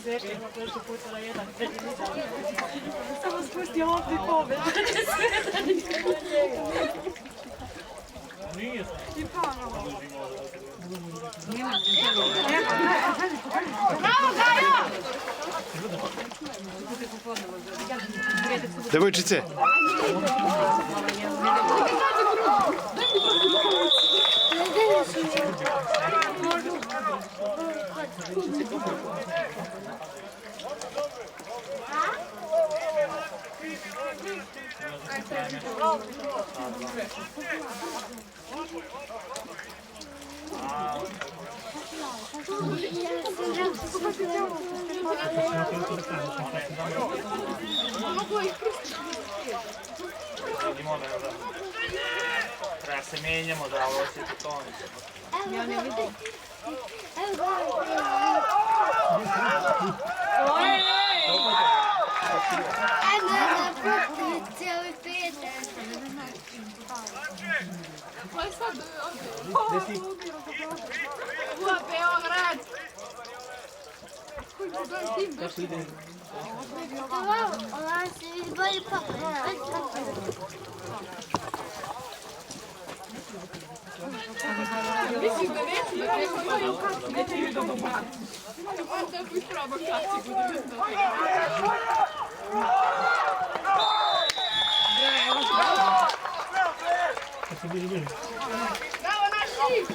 Zepimo prošli puta na jedan. Samo spusti ovdje pogled. Nije. I pano. Bravo, Gajo! Devojčice. Treba se mijenjamo da osjeti tonicu. Ja ne vidim. Cijeli Peter. Ko je sad? Beograd! Ona se izbori pa... Mislim da neće ju dobro bati. On tako i proba kaci bude. Bravo naši!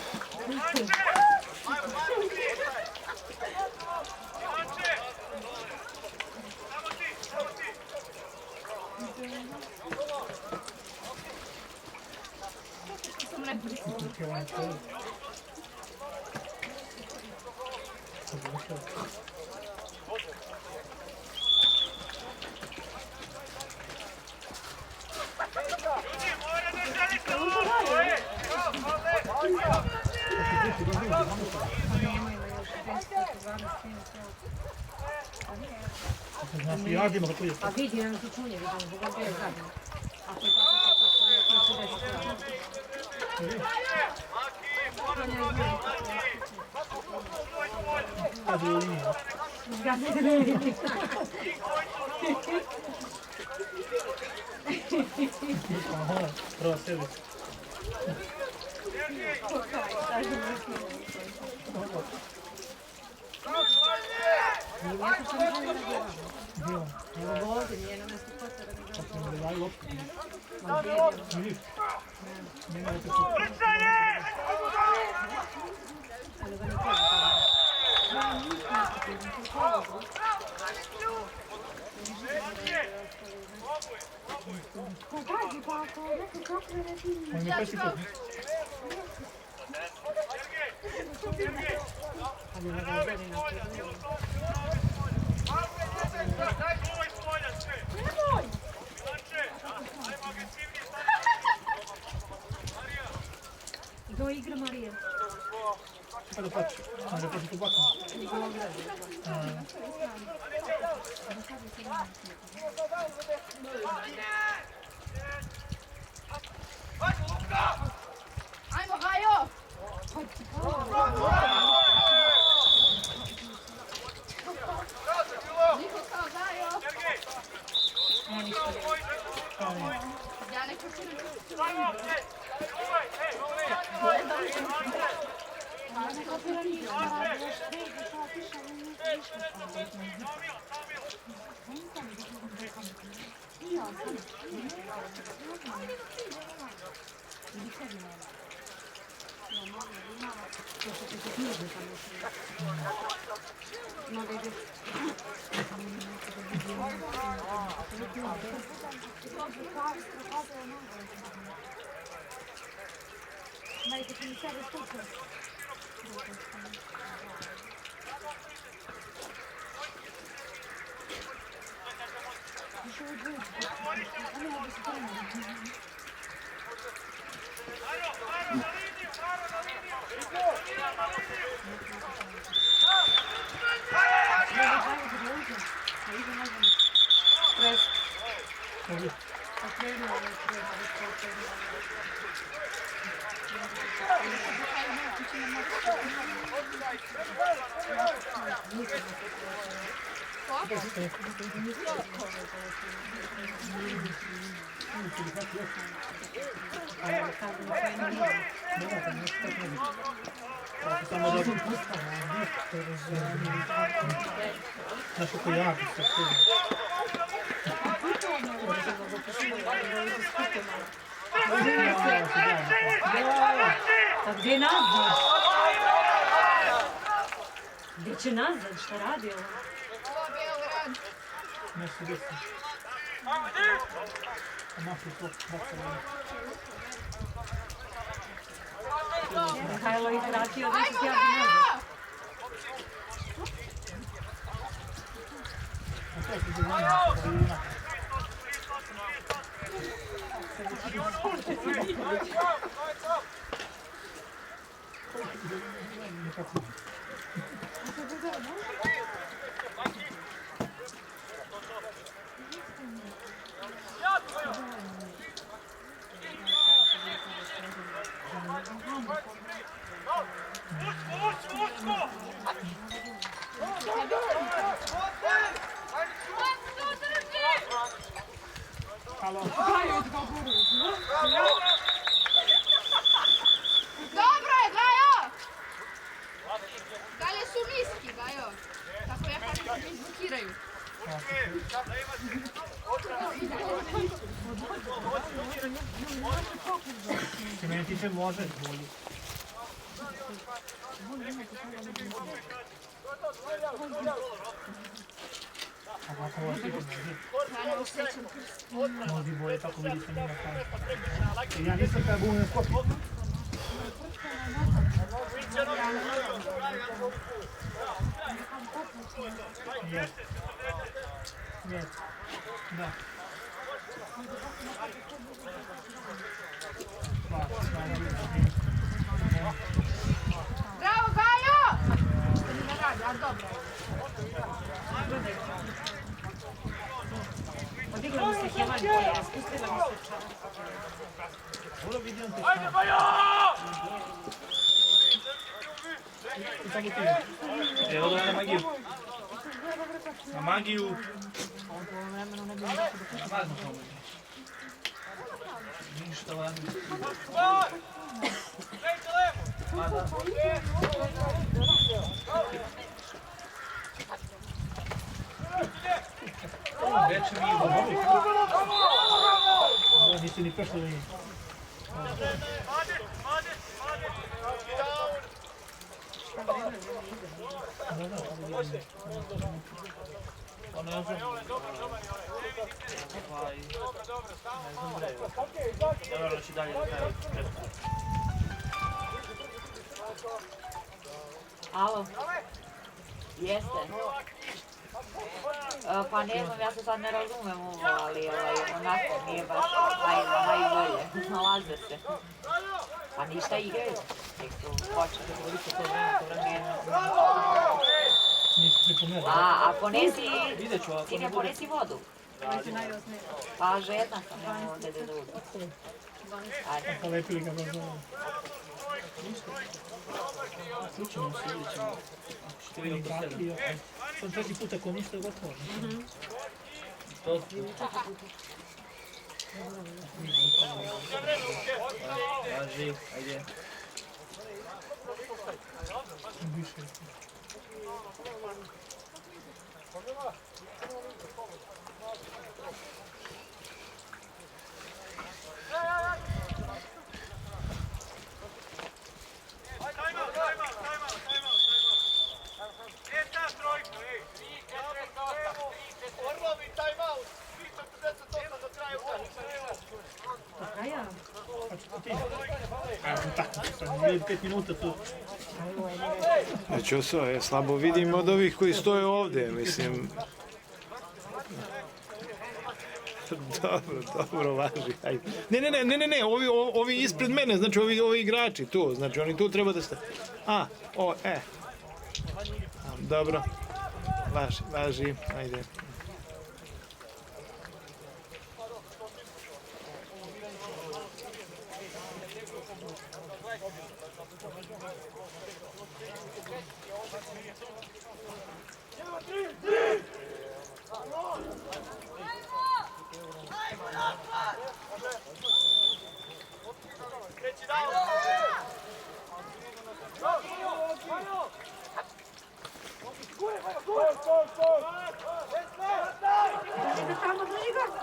A vidi, jedan su čunje, vidim, Boga je zadnji. Ako je Prvo sebi. Do igra Marija. Kada pači? Kada pači tu bakom? Ajmo, Gajo! Niko kao Gajo! Ja neko Thank you. Samo da znaš kako jako se sve. Pa gdje nazad? Gdje će nazad? Šta radi ovo? Ovo Beograd. Nešto desno. Naši to bacali. Mihajlo ih vratio da Ajmo, će ja nazad. Gajo! To su dizajni. Dobro je, Gajo! Dalje su niski, Gajo. Tako ja kažem, mi blokiraju. Što meni tiče može bolje. Ovako ovo sigurno je. Ja ne osjećam prst. Nozi boje, tako vidi se njega kaj. Ja nisam kada budem skopio. Нет. Да. Bravo, Gajo! Što mi ne radi, ali dobro je. Odigla mi se Helan bolje, spustila mi se čak. Ajde, Bajo! Evo da na magiju. Na magiju. Ništa ladno. Veće mi je ovo nisi ni prešli da nije. Pa ne znam. Ne znam bre. Dobro, će dalje do kraja. Alo? Jeste? Pa ne znam, ja se sad ne razumem ovo, ali onako nije baš najbolje. Nalaze se. Pa ništa igraju. Tek to počete govoriti to vremeno. Nisi pripomenuo. A ponesi, Vidjet ću ako sine, ne bude. ponesi vodu. Pa žedna sam, nema ovdje da dođe. Ajde. Polepili ga baš dobro. Slučajno se vidjet ćemo. Što je vratio. Sam treći put ako ništa je gotovo. To Važi, ajde. Više. Kaja, Ajmo tako, sam 5 minuta tu. Znači ja slabo vidim od ovih koji stoje ovdje, mislim. Dobro, važi, ajde. Ne, ovi ispred mene, znači ovi igrači tu, znači oni tu treba da ste... Dobro, važi, ajde.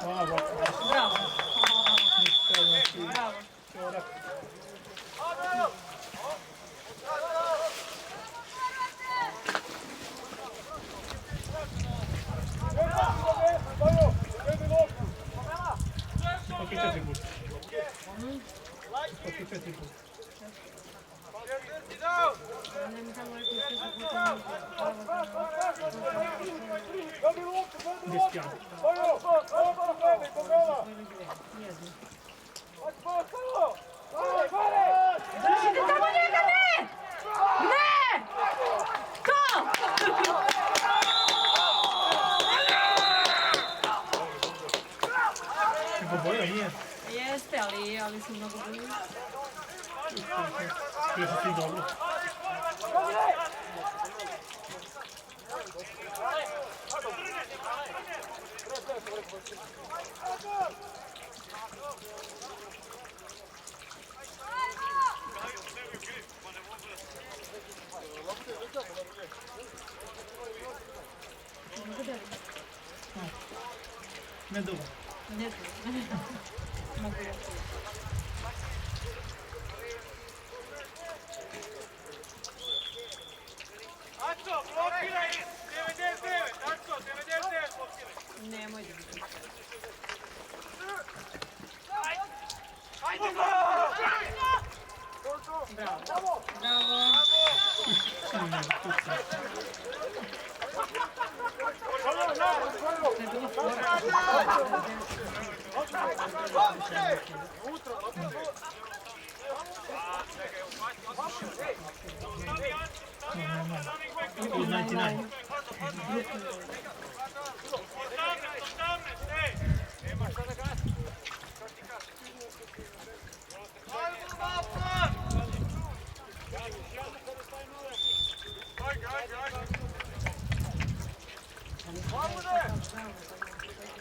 Bravo. Bravo. Ništa, znači, Bravo. korak. Ipak i 4 puta. Ipak i 4 puta. Bestiano. Držite tamo njega, ne! Ne! To! Nego boja nije. Jeste, ali su mnogo bolji. Prije su svi dobro. Ne dobro. Ne znam. Mogu ja. Aco, blokiraj! 99! Aco, 99 blokiraj! Nemoj da vidim. Ajde, Bravo. Bravo. Iz 99.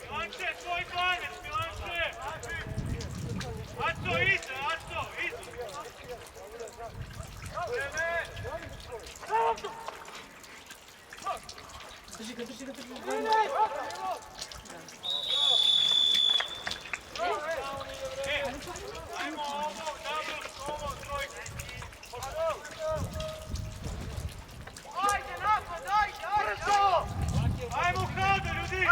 Milanče, tvoj 12, Milanče! Aco, iza, Aco, iza! Drži ga. Ajmo ovo, trojku. Ajde, napad, ajde! Ajmo hrado, ljudi!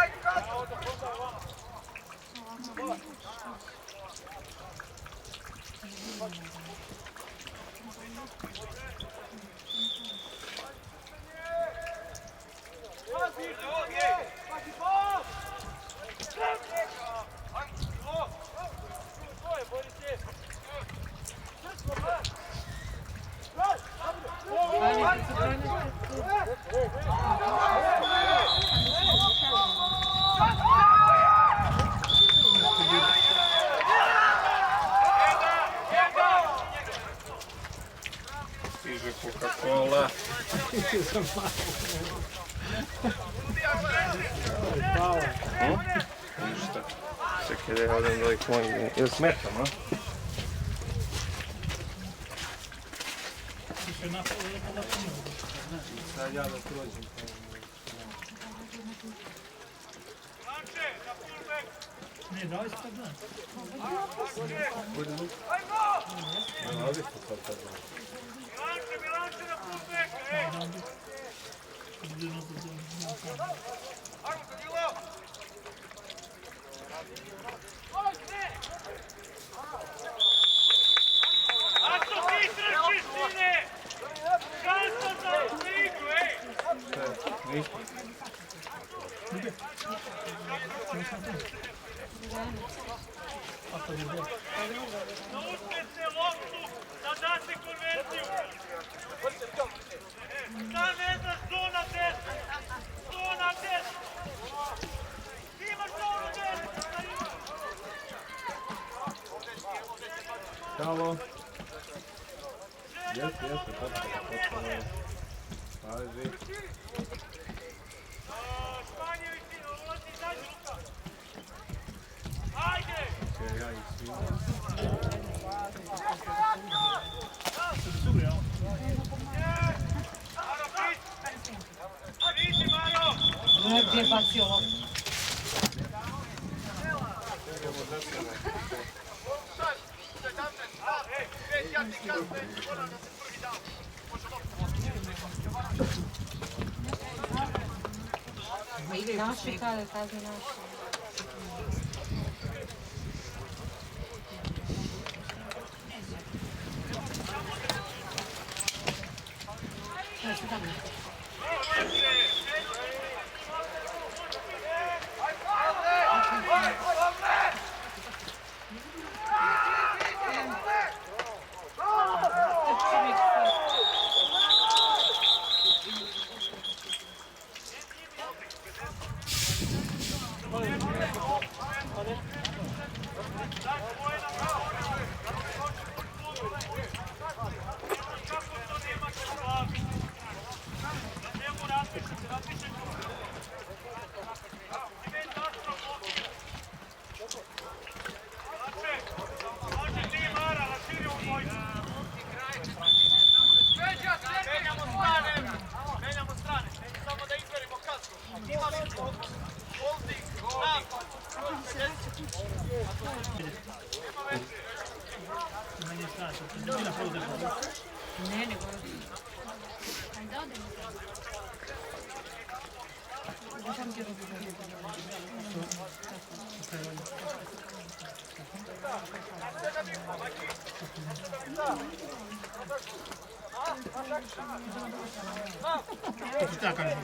Stiže Coca-Cola. Ništa. Čekaj da ja odem da ih mojim. Jel smetam, a? Više napad da Sad ja da prođem. Milanče, na fullback! Ne, dali se tak dan. Milanče, na fullback! Ajmo, Danilo! Aco, ti trčiš, sine! Šansa za igru, ej! Ništa. Naučite se loptu da date konverziju! Da ne znaš zona 10! Zona 10! Ti imaš zonu 10! Halo. Jeste, potpuno. Pazi. Španjević, ulazi zadnji ruka! Super, ja. Gdje je bacio ovo? Naši kazni naši. Meni je strašno, to nije na prozirku. Ne, nego... Ajde, odemo. To ću tako kažem.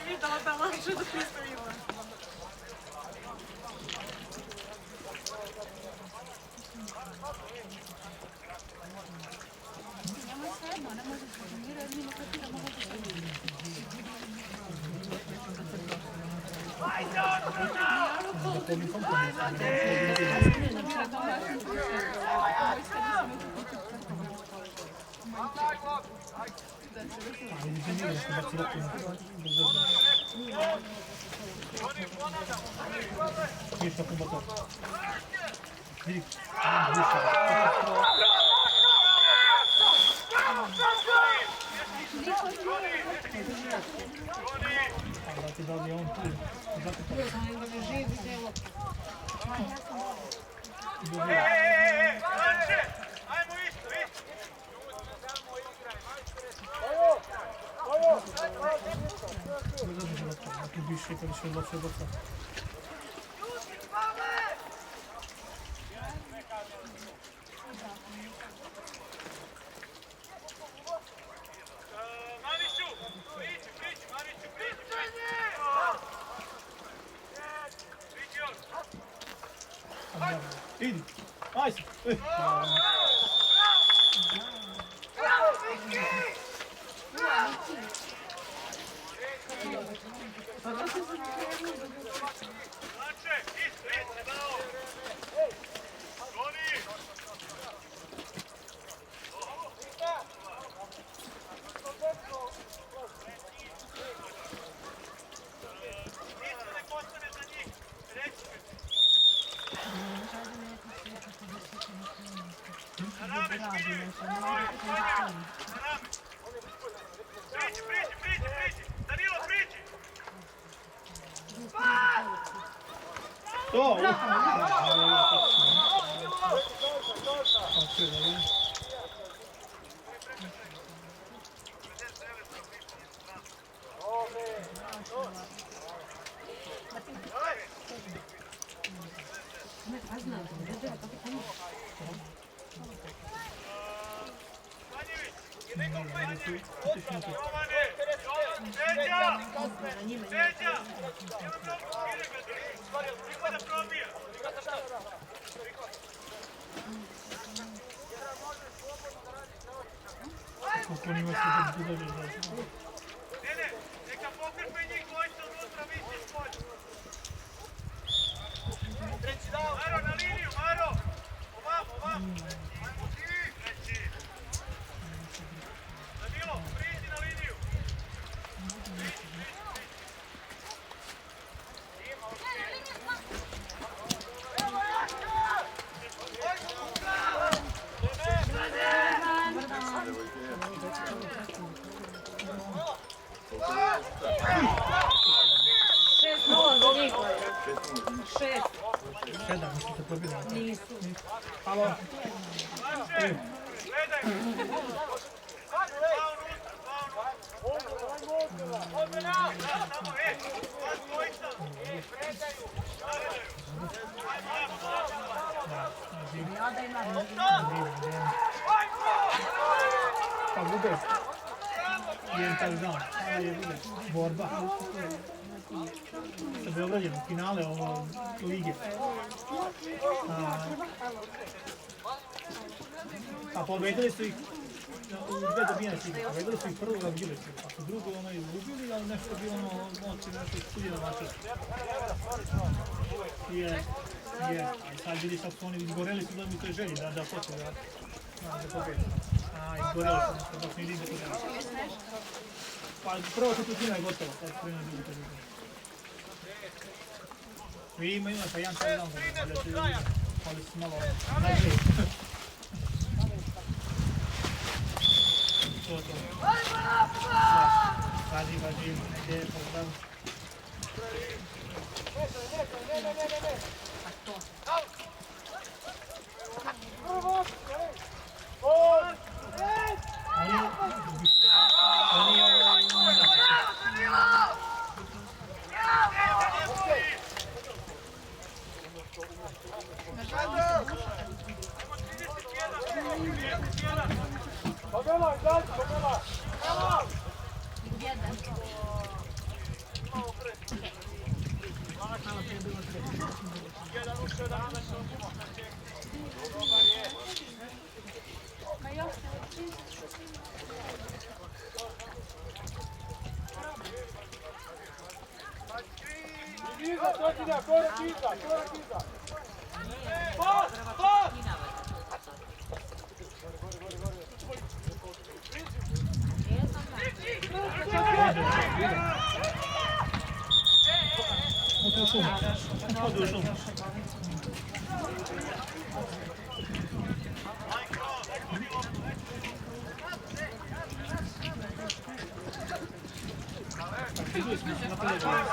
Videla da laže da pristavila. Ništa kombator. Vidi. Brate, da li je on tu? Zato to. Ajmo isto, isto. Ne znam da to, da tu biš rekao da će loše dosta. Mariću, priči, Mariću, priči. Priči još. Idi, ajde. Znači, isto, bravo. Goni. Isto nek ostane za njih. Reći mi. Na rame, skini. Na rame. Priči. Danilo, priči. To! Poklonimo se da bi dođe da se. Neka pokrpe njih dvojica unutra, vi ste spolju. za njih. 6. 7, mislim se pobili. Nisu. Halo. Pa bude. Jedan taj dan. Borba. Sa Beograđem, finale ovo lige. A pobedili su ih u dve dobijene lige. Pobedili su ih prvo razbili su. A su drugo ono izgubili, ali nešto bi ono moći nešto studio način. Je. A sad vidi sad su oni izgoreli su da mi toj želji da hoće da pobedi. A izgoreli su nešto, dok mi lige pobedi. Pa prvo četvrtina je gotova, sad su jedna druga četvrtina. Ima pa jedan taj dan, ali su malo najbolji. To. Važi, negdje, pozdrav.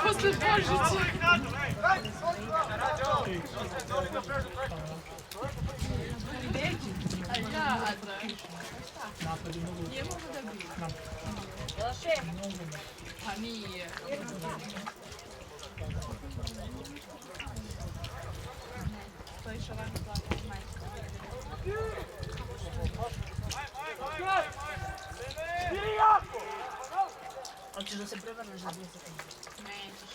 Posle Božića. Nie mogu da bi. Pa nije. Stojiš ovako plako, majka. Hoćeš da se prevrneš za 2 sekunde? Nećeš.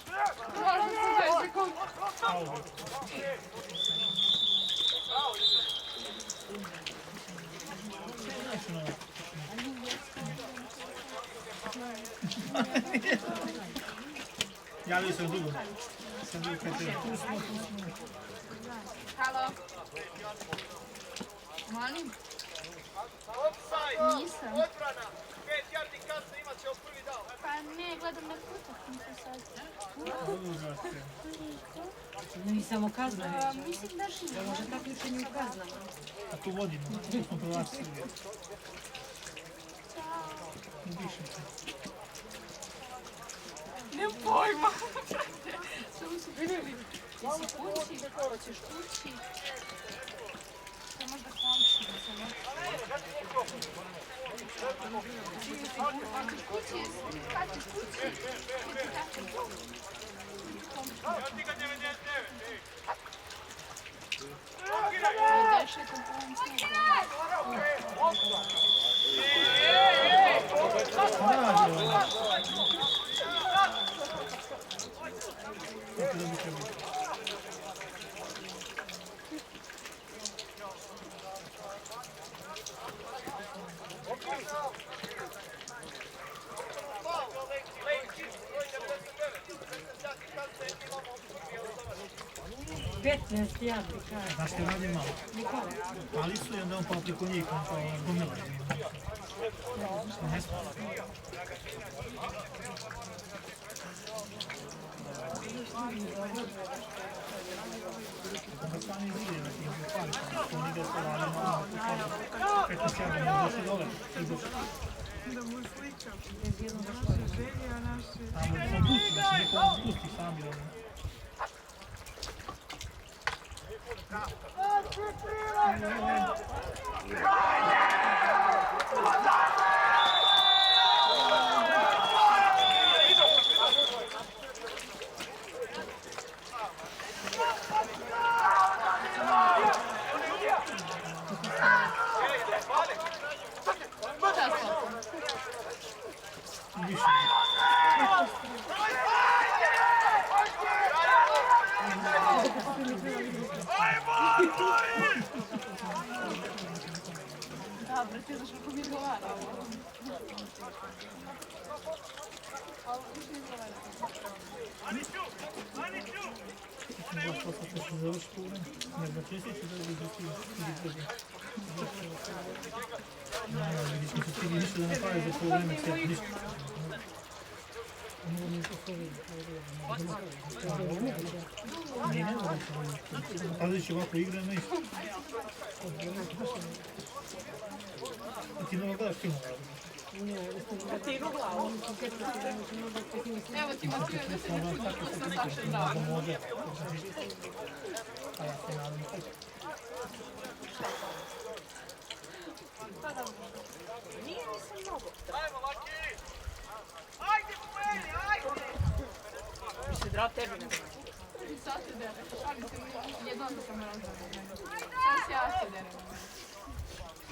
Moram se 2 sekunde. Javio se u drugu. Sam bio kretir. Halo. Molim? Nisam. Odbrana! 5 yardi kasno imat ćemo prvi down. Pa ne, gledam na utakmicu sad. Nije samo kazna reći. Mislim da što Da može takmičenje u kaznama. A tu vodimo, tu smo prolazili. Ubišem se. Nemam pojma. Samo su vidjeli. Ti si kući, hoćeš kući. To možda komši. Hoćeš kući, hoćeš kući. Yardi ga 99. Dešaj to pojem snega. Kako da bi trebalo? Znaš što radi malo? Ali su i onda on pao preko njih, on kao gomila. Ne smije. Onda stani izgleda na tim pali, to nije da se radi malo, 15 jana, ne došli dole. Da mu sličam. Tamo da sam pusti, da se neko pusti sami. Da, brate, zašto ko mi odgovara? Posle što se završi po vreme, ne znam česti će da bi dostigi brzo. Vidiš mi se stigli ništa da napravi za po vreme, sve ništa. Pazi će ovako igra, ne isto. Ti malo gledaš film. Evo ti Matija, da se ne čuti sa Sašem Davom. A ja se nadam tako. Nije nisam mnogo. Ajmo, Laki! Ajde, Pumeli, ajde! Više zdrav tebi nego. I sad se dere. Šalim se, jednom da sam razvara. Sad se ja se dere.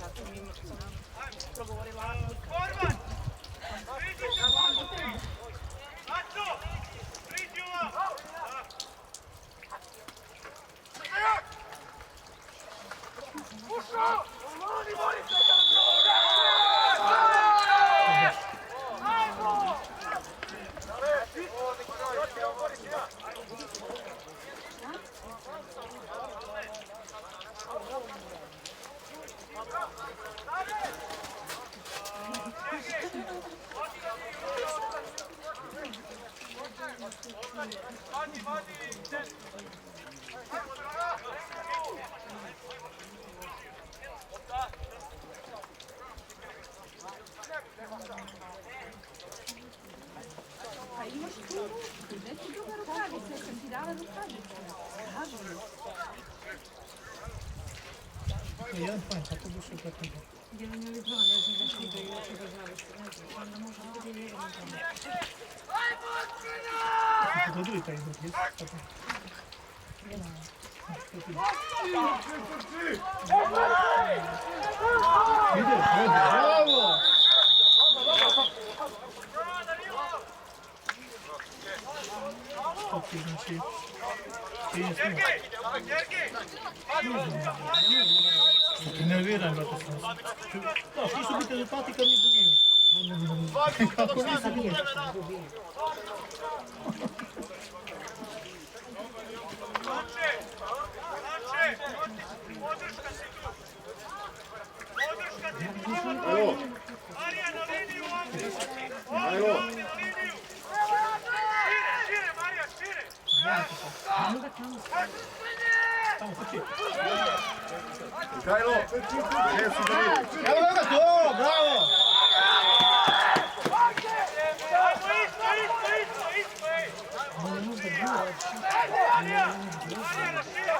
Zato mi sam progovorila. Forman! Priđi se! Aco! Priđi ova! Ušao! Moli, moli se! A imaš tu ruku, gdje ti druga rukavica, sam ti dala rukavicu. Jedan fajn, kako bi što tako bilo. Jedan ili dva, ne znam zašto da je oči da zavesti, ne znam, onda može biti jedan tamo. Dobili taj izbog, jes? Tako. Ideš, vodi, bravo! Ok, znači... Što ti nerviram, brate, sam. Da, što su biti rezultati kad mi dobijemo? Kako nisu biti? Podrška si tu! Podrška si tu! Marija na liniju ovdje! Ovdje na liniju! Šire, šire, Marija, šire! Samo kući. Mihajlo, evo ga to, bravo! Ajmo isto, isto, isto, ej! Marija! Marija na šire!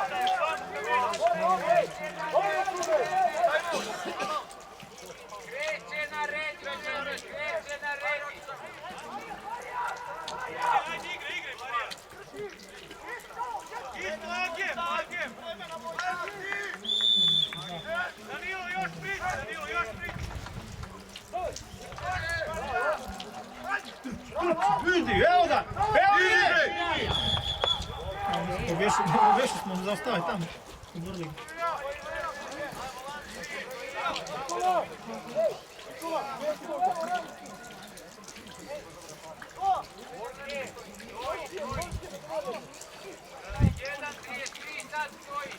Kreće na red, kreće na red! Ajde, igre, Marija! Isto, Agem! Danilo, još prič! Vidi, evo ga! Evo ide! Veši smo zaostaviti tamo. U Brligi. Jedan, dvije, tri, sad stoji!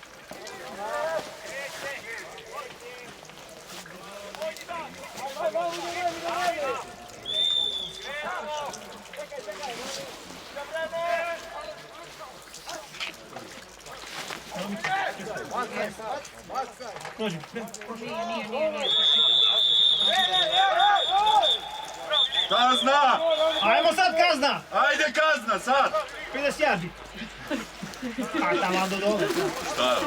Prođi. Nije. Kazna! Ajmo sad kazna! Ajde kazna sad! 50 jardi. A tamo do dole. Šta je?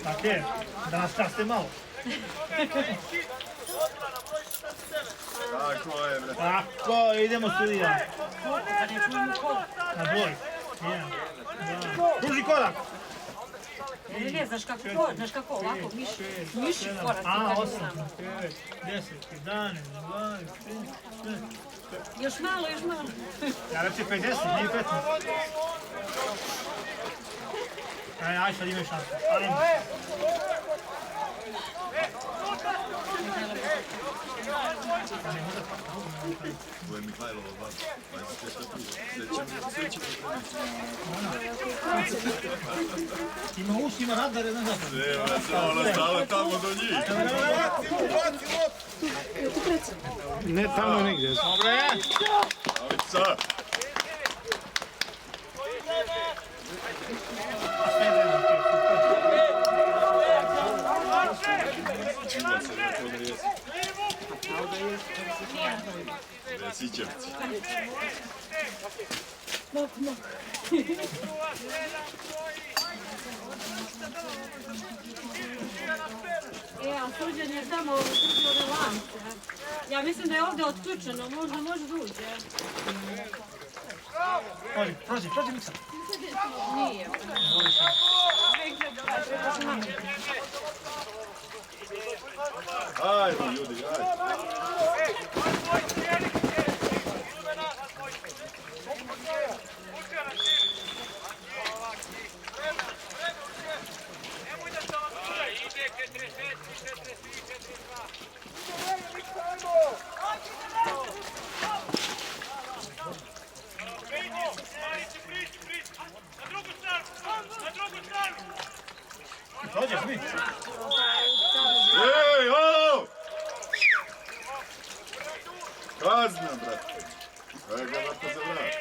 Tako je, da nas kaste malo. Tako je, bre. Tako, idemo studija. Na boj. Jedan, dva. Duži korak. Ne, znaš kako, ovako, miši korak. A, 8, 9, 10, 11, 12, 13. Još malo. Ja reći 50, nije 15. Aj, sad imaju šansu. Ajmo. Ovo je Mihajlova vlada. 25 Sve ćemo Ima uši, ima radare, ne znam. Ona stala tamo do njih. Ne tamo negdje. Dobre. Avica. Čula se na to da jesi. Resićevci. A suđenje je tamo uključio relance. Ja mislim da je ovdje otključeno, možda može da uđe. Prođi, Miksa. Nije. Ajde ljudi, ajde. Dođeš mi. Ej, halo! Kazna, brate. Kaj ga vrata za vrat?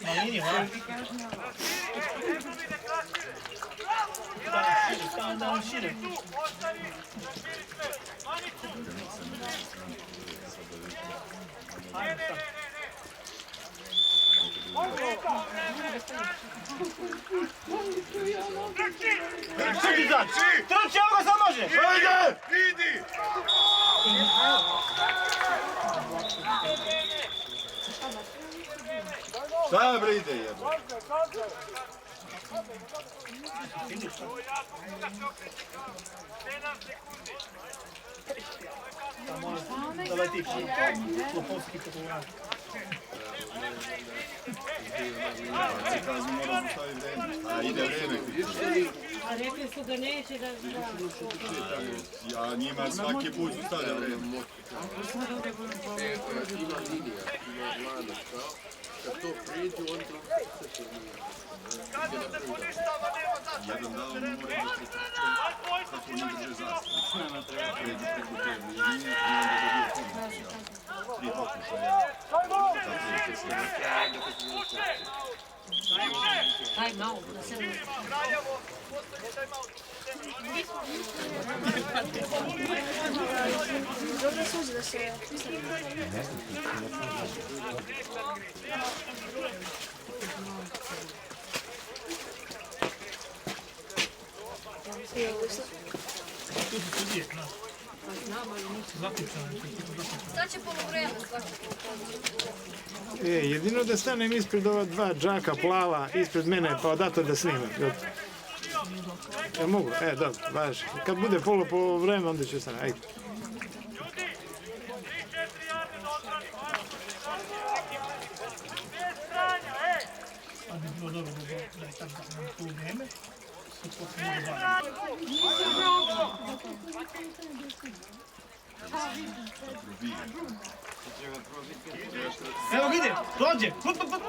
Na liniju, a? Da šire. Trči, evo ga sad može! Ajde! Idi! Šta bre ide jebo? Da letiš. Klopovski fotograf. Kaznu moramo staviti vreme. A ide vreme. A rekli su da neće da... Ja njima svaki put stavlja vreme. Ima linija, ima mlada kao, kad to prijeđu, on to se Jedan dan moramo kako ne drže zastavu. Pređu preko te linije i onda dobije pomoć. 3 pokušaja. Zapravo se Taj malo, da se ne... Dobro suđe da se... Tu su sudije, znaš. Zaključano je. Sad će polovreme svaki. Jedino da stanem ispred ova dva džaka plava, ispred mene, pa odato da snimam. Mogu? Dobro, važi. Kad bude po vreme, onda ću stane. Ajde. Sad bi bilo dobro da je sad tu vreme. Sad počnemo da evo vidi, dođe! Hup, hup, hup.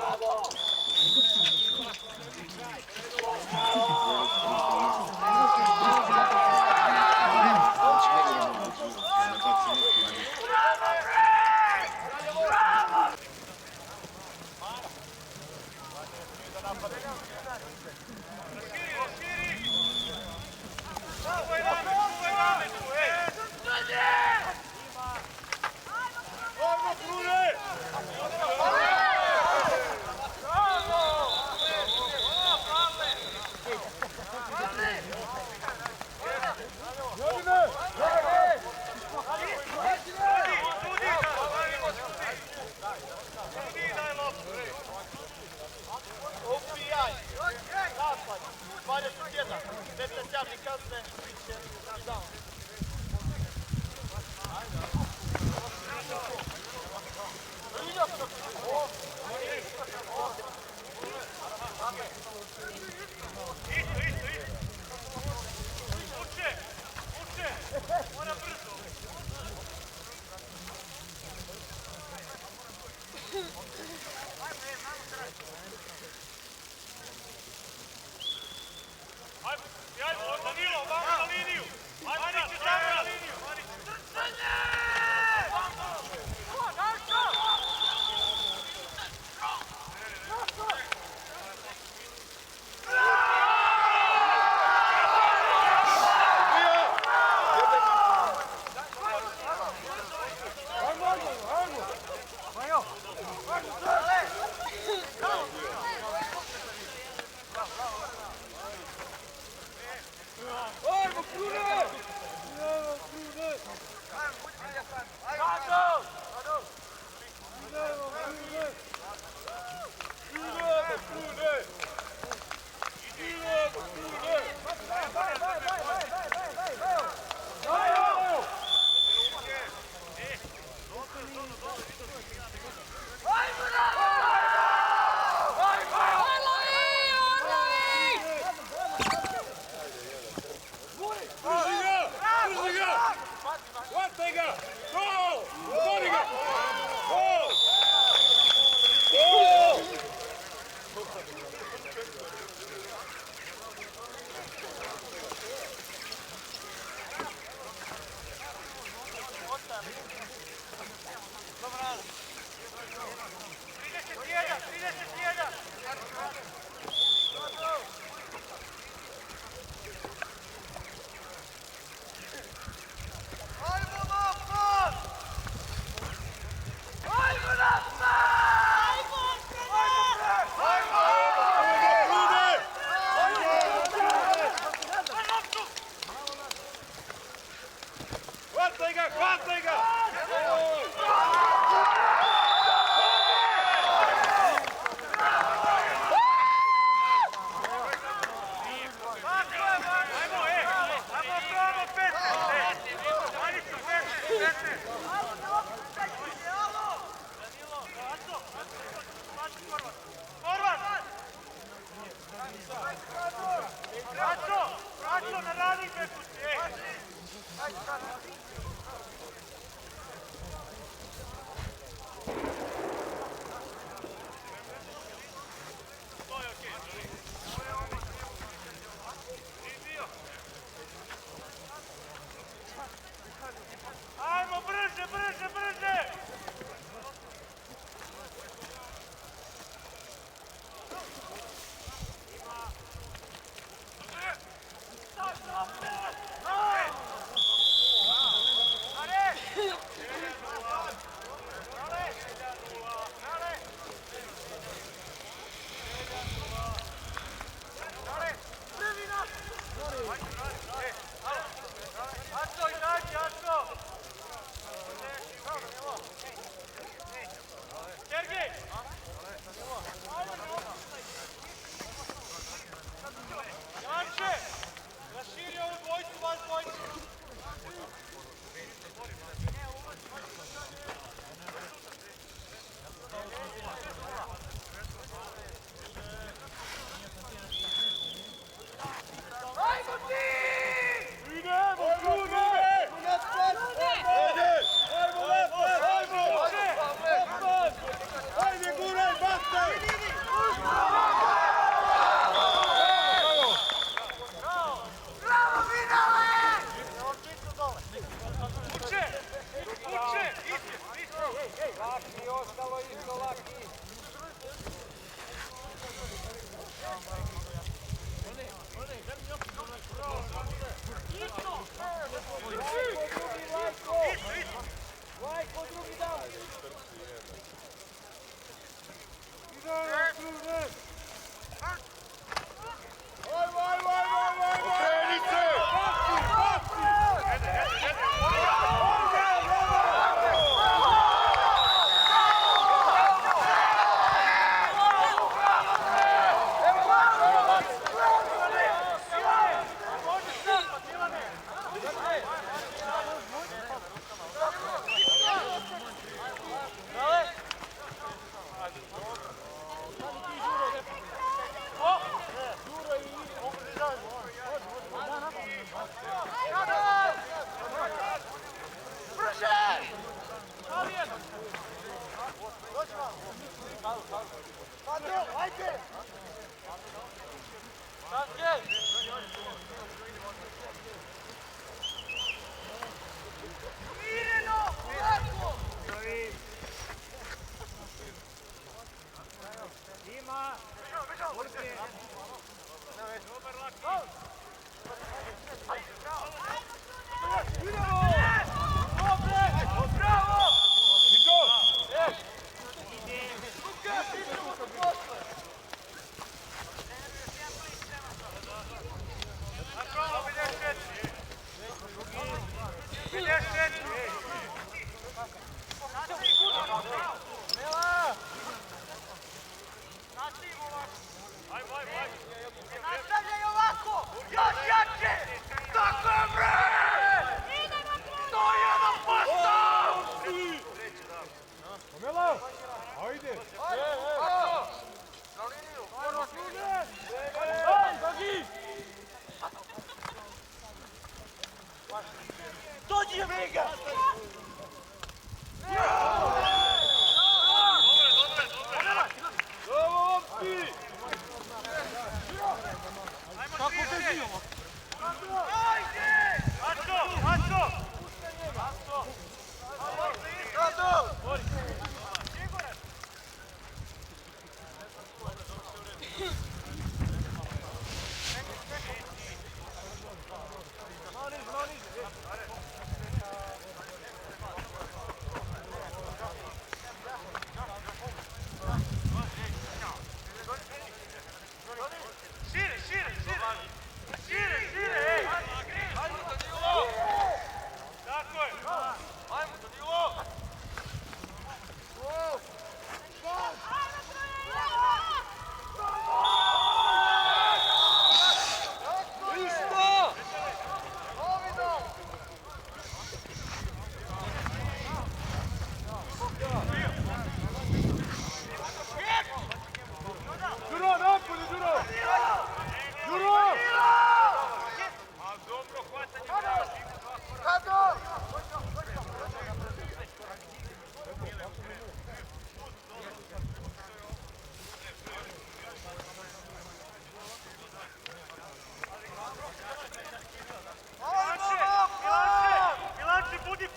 Milanče, budi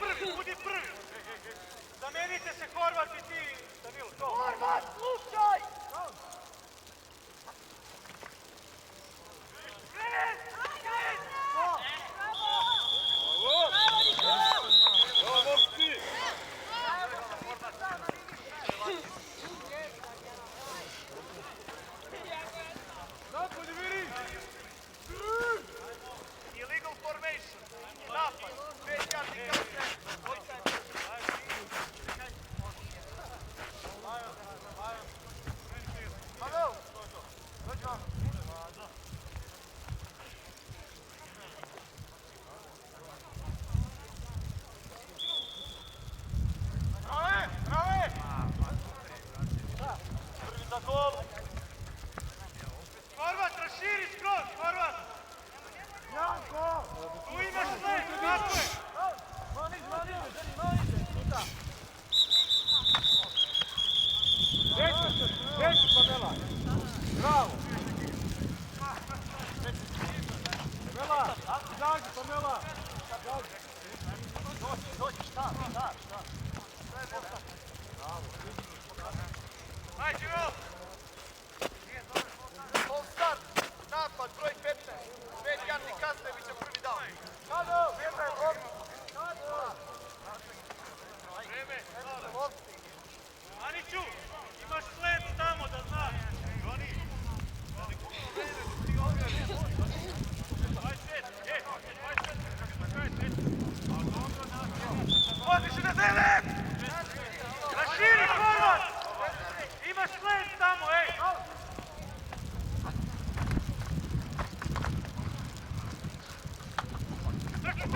prvi! Zamenite se Horvat i ti, Danilo, to! Horvat, slušaj! Illegal formation. Napad. 5 yardi kasne. Horvat, raširi skroz, Horvat! Janko! Tu imaš sled, tako je! Reći, Pamela! Bravo! Pamela! Izađi, Pamela! Dođi, šta? Ajde, Živo! Start, napad, broj 15. 5 yardi kasne, bit će prvi down. Kado! Vreme, Aniću, imaš sled tamo da znaš. Joni, 29! Raširi, Horvat! Imaš sled tamo, ej! Trči!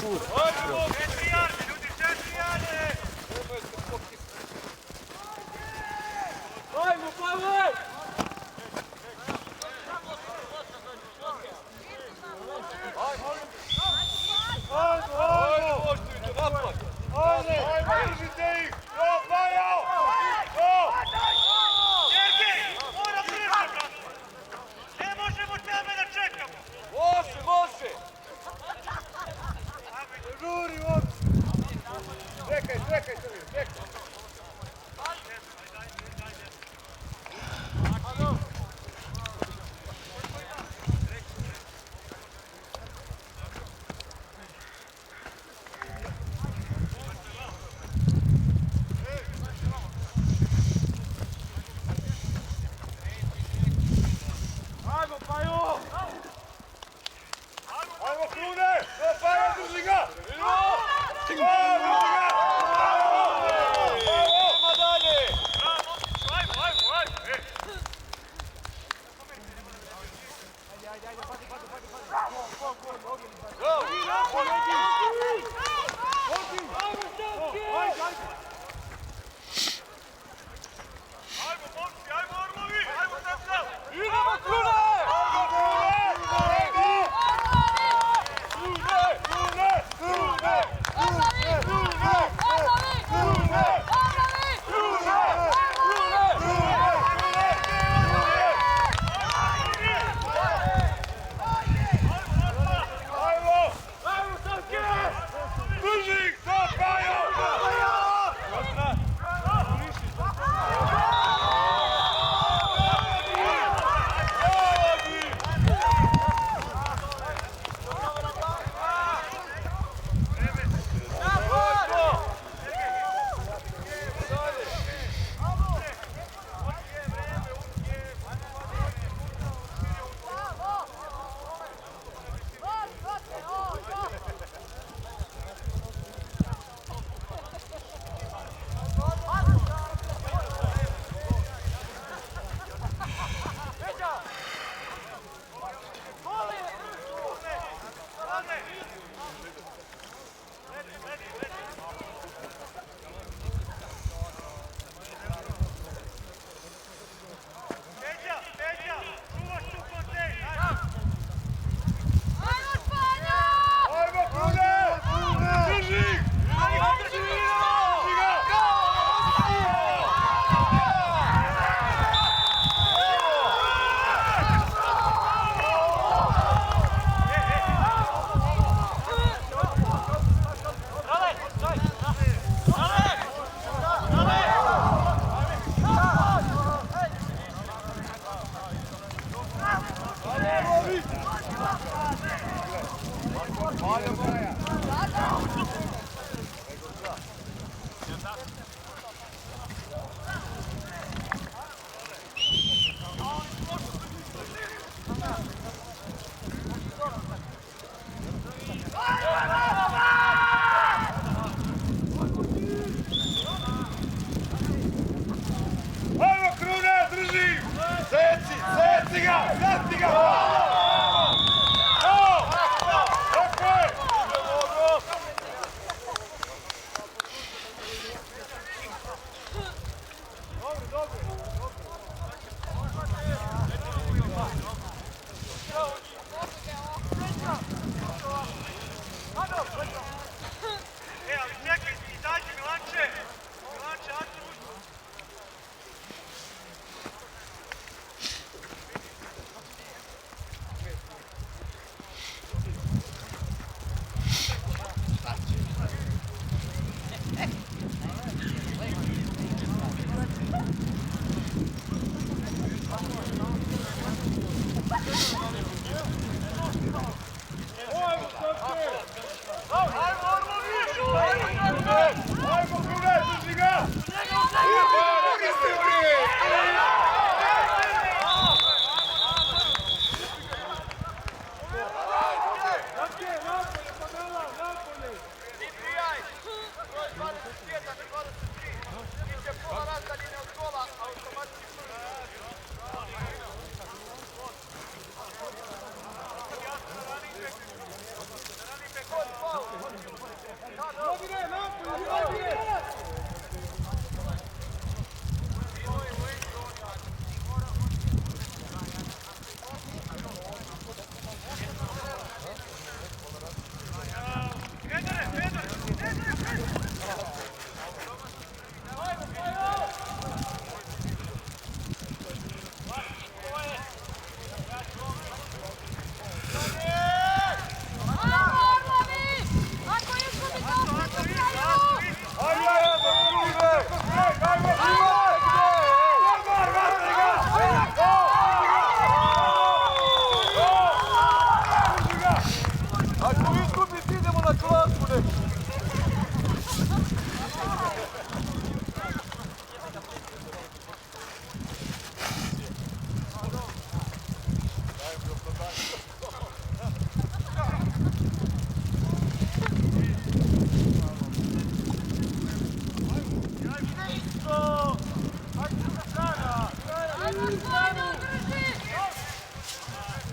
4 jarde, ljudi, 4 jarde! Ajmo, Pavel! Ajmo, poštujte, napad! Ajde, držite ih! Do, Pajo! Do! Sergej, mora brže, brate! Ne možemo tebe da čekamo! Može, može! Žuri, ovdje! Čekaj, čekaj, čekaj! Ajmo, Pajo! Ajmo, Krune! Pajo, drži ga! Drži ga! Ajmo dalje! Ajmo, ajmo, ajmo! Ajmo, momci, ajmo, orlovi! Ajmo, tamo! Idemo, Krune!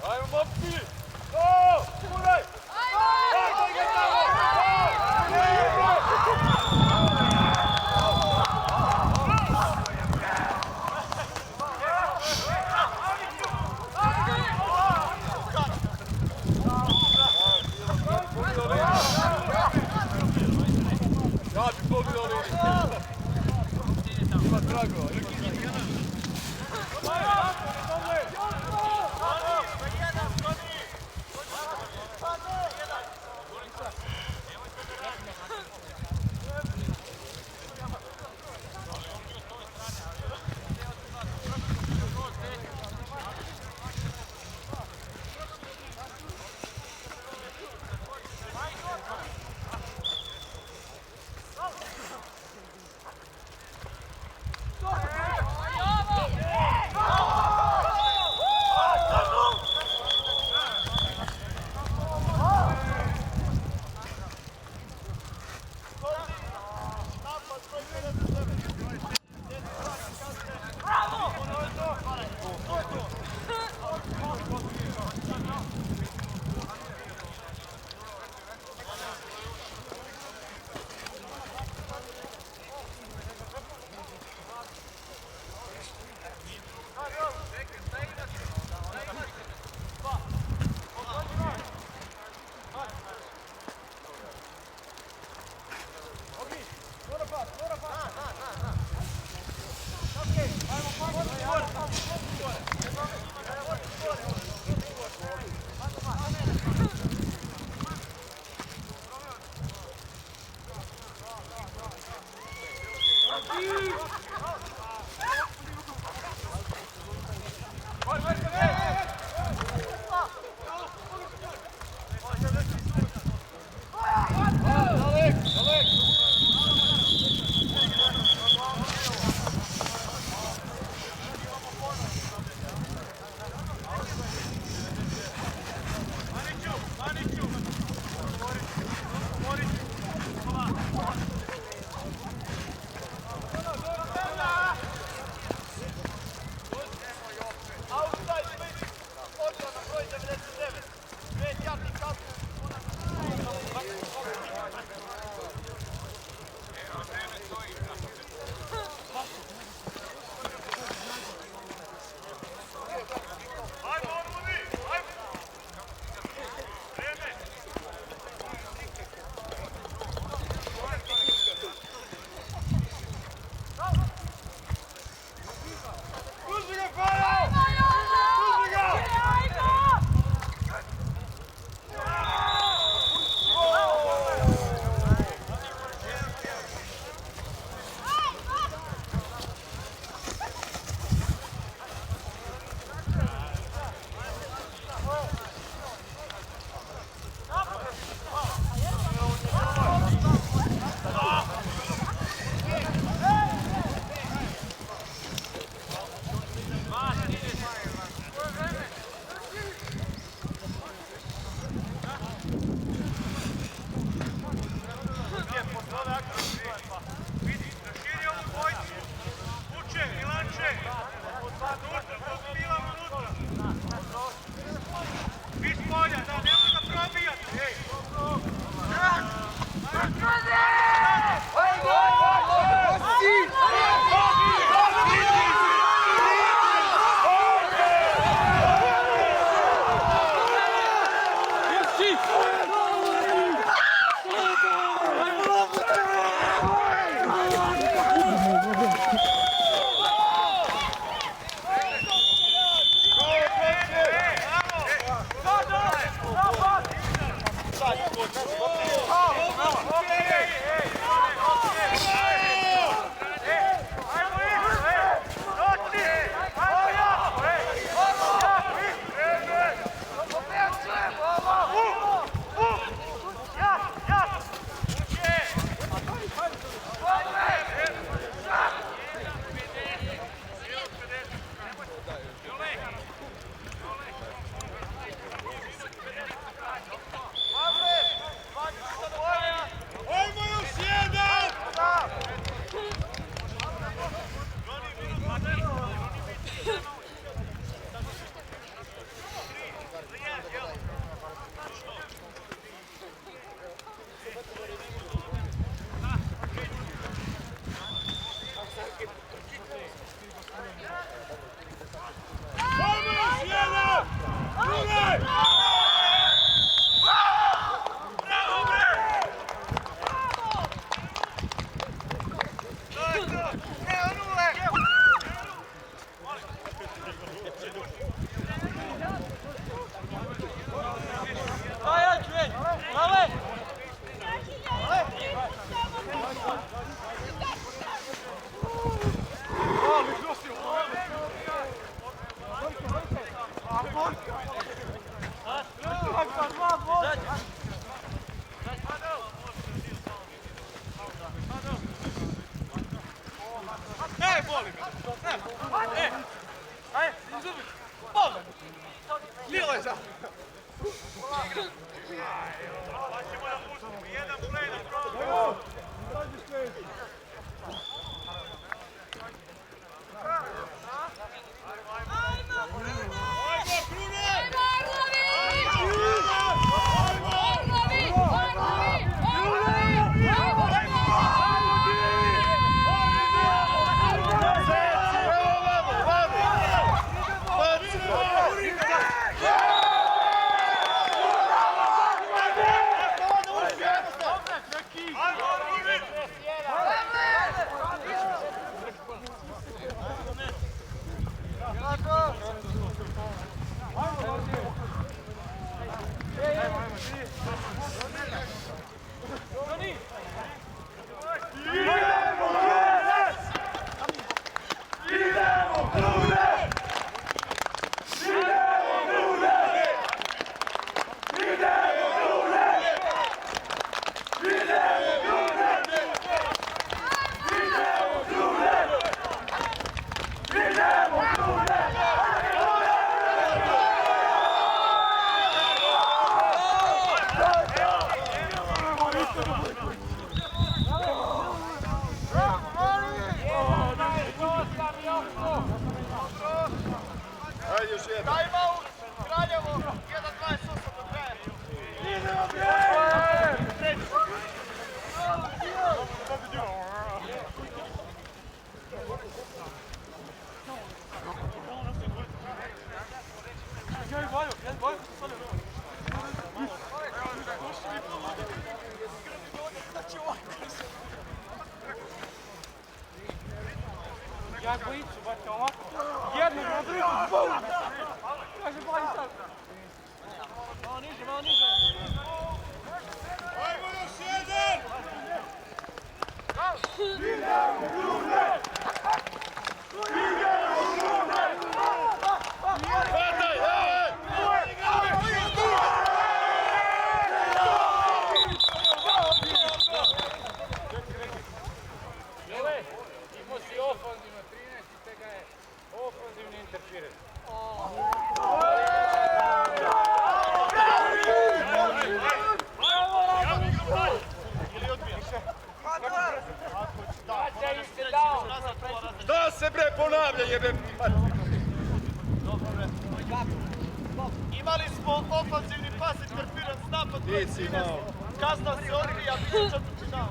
Ajmo, momci! To! Udaj! Daj ga tamo! Ja bi pobio liniju. Ima trago. Jedan, Ej, boli me! Ej! Ajde, izubi! Boli! Lilo je za! Pa ćemo da pustimo, jedan play da probamo! Ja dvojicu, bate, ovako. Jednog na drugu, bum! Kaže, boli sad. Malo niže, malo niže. Ajmo još jedan! Idemo grune! Idemo grune! Hvataj, ej! Imao si ofanzivno 13 i tega je ofanzivni interferent. Da se bre ponavlja jebem ti mat. Imali smo ofanzivni pas interferent s napad 13. Kazna se odbija, bilo četvrti dan.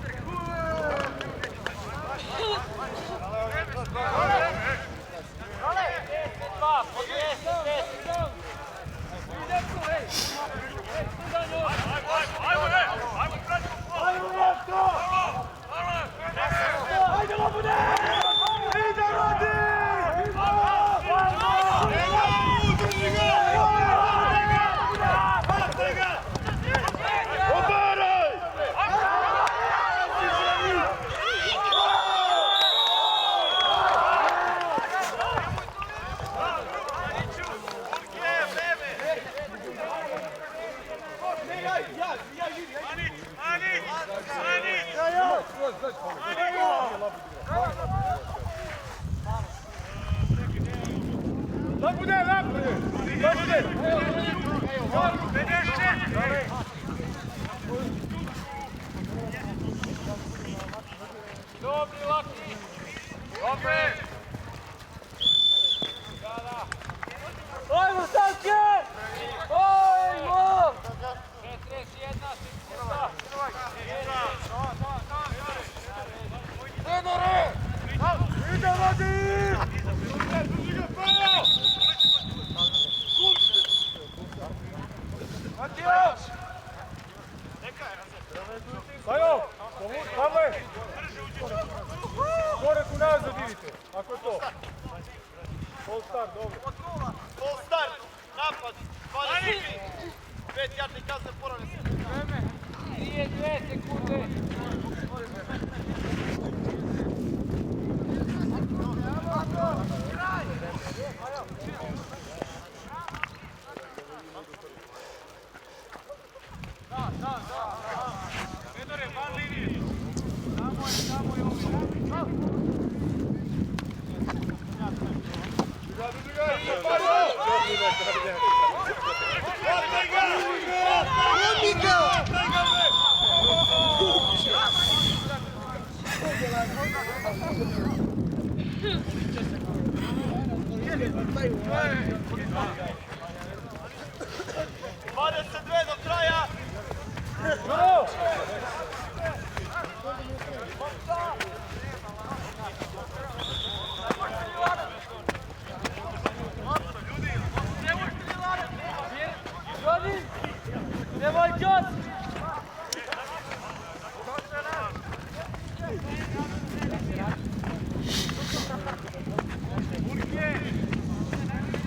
Dobri, laki! Dobre! Ajmo, Stanke! Ajmo! 41 sekunda! Fedore! Idemo di! Drži ga pravo! Matijaš! Bajo! Pavle! Korek unazad idite, ako je to. Full start, dobro. Full start, napad, 20. 5 jardi kazne porane. 32 sekunde. Fedore, van linije. Tamo je ovi. Do kraja!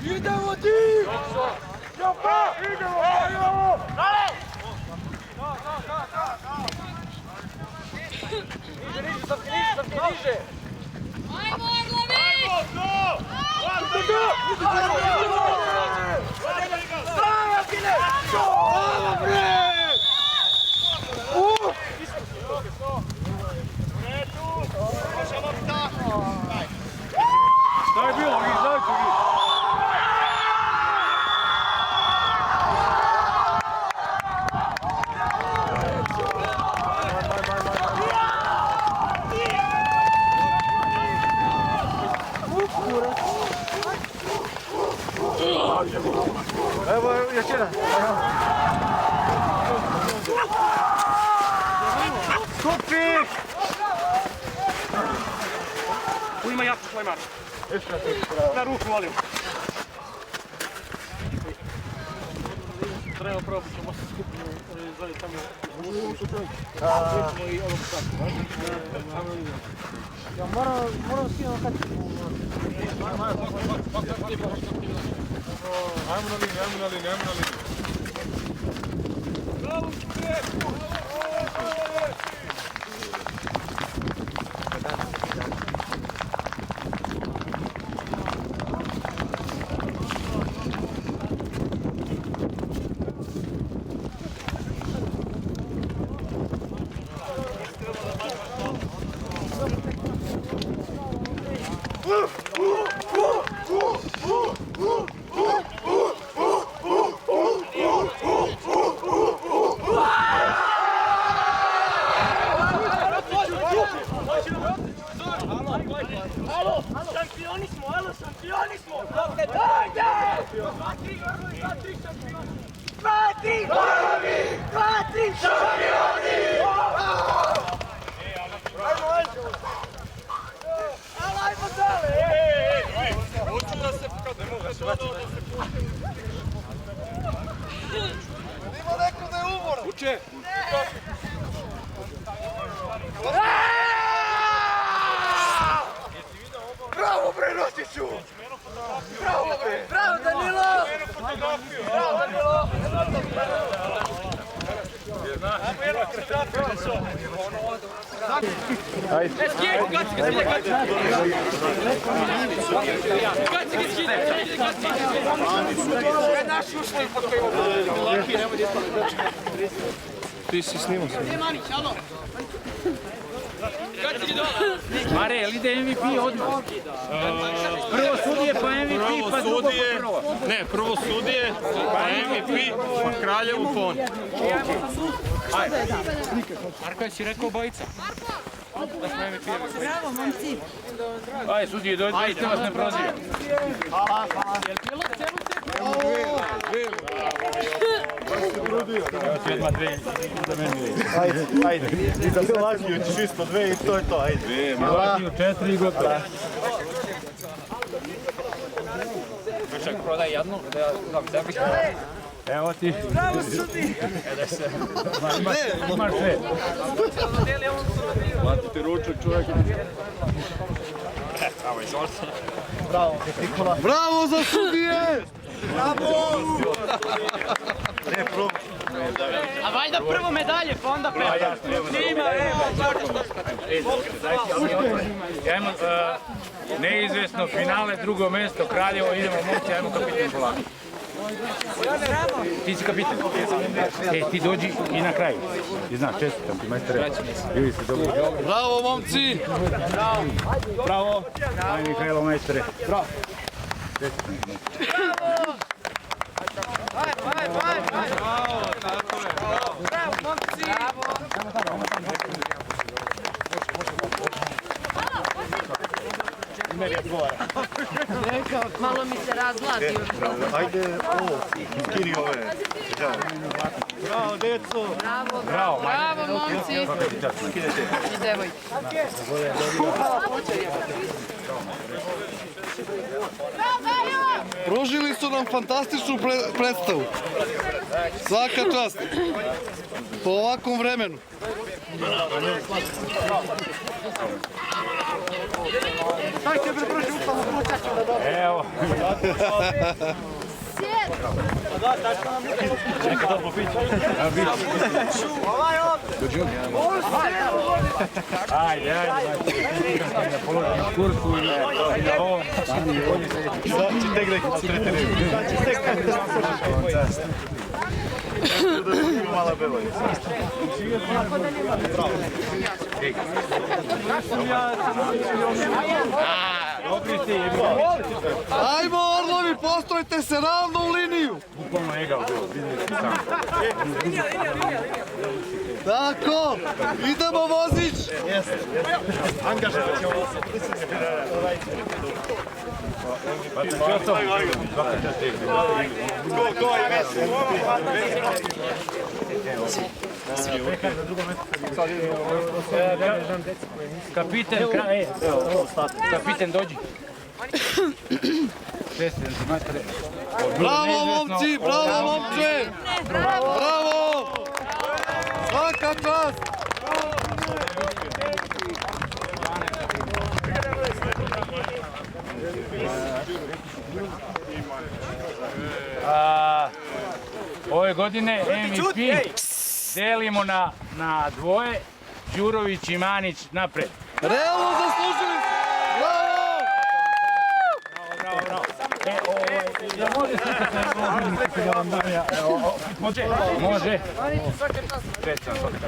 Idemo ti! Idemo! Ajmo, Orlovi! Šta je bilo? Evo, još jedan. Skupi! Tu ima jako svoj mar. Na ruku molim. Treba probati, ćemo se skupiti zove tamo. I ovog tako. Ja moram s njima kaći. Ajmo na liniju. Bravo, Šampioni smo! Dajde! 2-3 šampioni! Ajmo dalje! Hoću da se kad ne mogu da se pusti. Ima neko da je umoran! Uče! Bravo bre Nosiću! Bravo bre! Bravo Danilo! Bravo Danilo! Ajde. Ti si snimao se. Mare, jel ide MVP odmah? Prvo sudije pa MVP pa drugo pa prvo. Ne, prvo sudije, pa MVP, pa Kraljevu fon. Ajde. Marko, si rekao bojica? Bravo, momci! Ajde, sudije, dođite vas ne prozivam. Ajde. I za Slovakiju ćeš isto 2 i to je to, ajde. Slovakiju 4 i gotovo. Čak prodaj jednu, da ja dam sebi. Evo ti. Bravo, sudi! Imaš sve. Platite ručak čovjek. Evo, izvolite. Bravo, Nikola. Bravo za sudije! Bravo! Ne, prvo. A valjda prvo medalje, pa onda peta. Ajmo, neizvesno finale, drugo mjesto, Kraljevo, idemo moći, ajmo kapitan polako. Ti si kapitan. Ti dođi i na kraju. Ti znaš, čestitam ti majstore. Bili ste dobro. Bravo, momci! Bravo. Ajde, Mihajlo, majstore. Bravo. Čestitam ti. Malo mi se razladio. Ajde, ovo, skini ove. Bravo, deco! Bravo, momci. I devojke. Pružili su nam fantastičnu predstavu. Svaka čast. Po ovakvom vremenu. Evo. Neka to popiće. Ajde, da položim kursu i na ovom. Sad će tek neki tretiraju. Mala bela je. Ajmo, Orlovi, postrojte se ravno u liniju. Bukvalno egao bilo, vidjeli smo sam. Tako, idemo vozić. Angažovat ćemo vas. Go i Messi. Kapitan, dođi. 6 centimetara. Bravo, momci, bravo, momče. Bravo. Svaka čast. Ove godine MVP delimo na dvoje, Đurović i Manić napred. Realno zaslužili ste. Bravo. Ja može Može.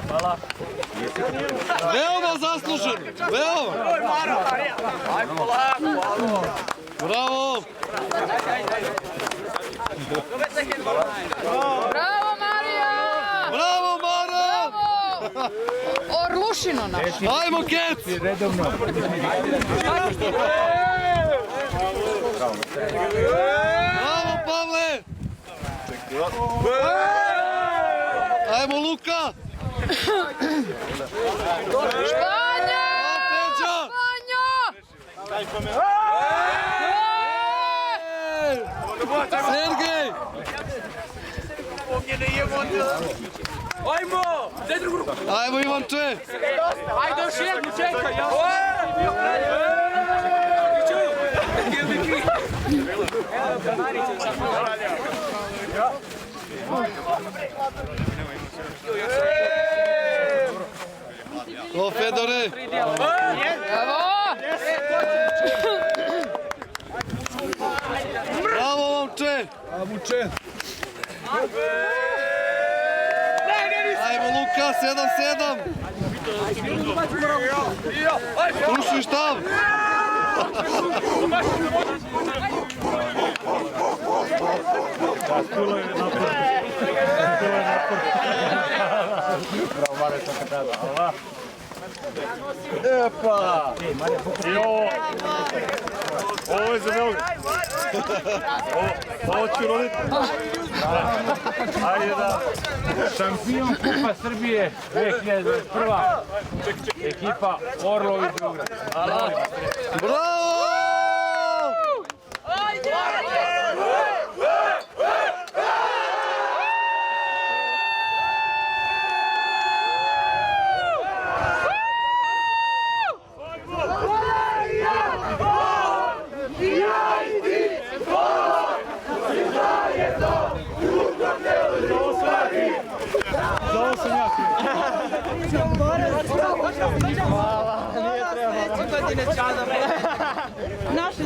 Hvala. Veoma zaslužen. Veoma. Bravo. Bravo, Marija! Bravo, Mara. Orlušino naš. Ajmo, Kec. Redovno. Bravo, Pavle. Ajmo, Luka. Španja! Sergej. Ajmo, Ivanče. Ajde još jednu, čekaj! O, Fedore. Bravo, momče. Ajmo, Luka, 7-7. Stručni štab. Epa! Ovo je za Beograd. Ovo ću roditi. Ajde da. Šampion Kupa Srbije 2021. Ekipa Orlovi Beograd. Bravo! Naše